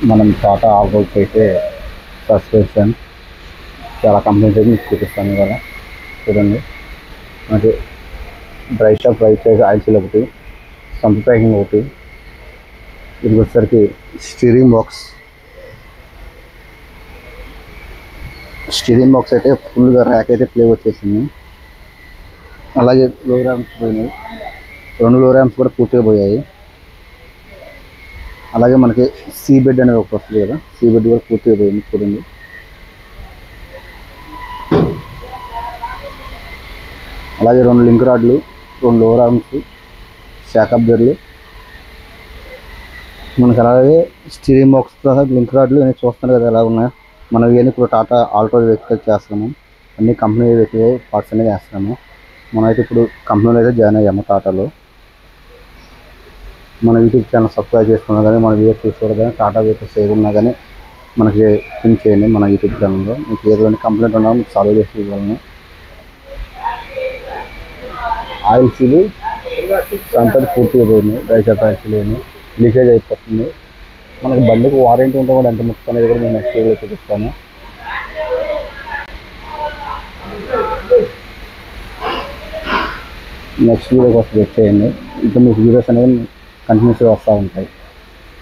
మనం టాటా ఆల్రోడ్కి అయితే సస్పెన్షన్ చాలా కంపెనీస్ అయితే మీకు చూపిస్తాను ఇవాళ. చూడండి, మనకి dry shop right side oil seal ఒకటి, సంప్ ప్యాకింగ్ ఒకటి, ఇది వచ్చేసరికి స్టీరింగ్ బాక్స్ అయితే ఫుల్గా ర్యాక్ అయితే ప్లే వచ్చేసింది. అలాగే లో ర్యామ్స్ పోయినాయి, 2 లో ర్యామ్స్ కూడా పూర్తిగా పోయాయి. అలాగే మనకి సీ బెడ్ అనేది ఒకటి వస్తుంది కదా, సీ బెడ్ కూడా పూర్తిగా పోయింది. చూడండి, అలాగే 2 లింక్ రాడ్లు, 2 లో ర్యామ్స్, షాక్ అబ్జర్లు మనకి. అలాగే స్టీరింగ్ బాక్స్ లింక్ రాడ్లు ఇవన్నీ చూస్తున్నారు కదా ఎలా ఉన్నాయో. మనం ఇవన్నీ ఇప్పుడు టాటా ఆల్టో వెహికల్ చేస్తాము, అన్ని కంపెనీ వెహికల్ పార్ట్స్ అనేది వేస్తున్నాము. మనమైతే ఇప్పుడు కంపెనీలో అయితే జాయిన్ అయ్యాము టాటాలో. మన యూట్యూబ్ ఛానల్ సబ్స్క్రైబ్ చేసుకున్నా కానీ, మన వీడియో చూసుకోవడం కానీ, టాటా వెహికల్స్ ఏమున్నా కానీ మనకి పింక్ చేయండి మన యూట్యూబ్ ఛానల్లో. మీకు ఏదైనా కంప్లైంట్ ఉన్నా మీకు సాల్వ్ చేసి ఇవ్వాలని. ఆయిల్ సీలు అంతా పూర్తిగా పోయింది, డ్రై షాప్ ఆయిల్ సీల్ ఏమి లీకేజ్ అయిపోతుంది. మనకి బండికి వారంటీ ఉంటే కూడా ఎంత ముఖ్యం అనేది కూడా నేను నెక్స్ట్ వీడియోలో చూపిస్తాను. నెక్స్ట్ వీడియో కోసం వెయిట్ చేయండి, ఇంకా మీకు వీడియోస్ అనేవి కంటిన్యూస్గా వస్తూ ఉంటాయి.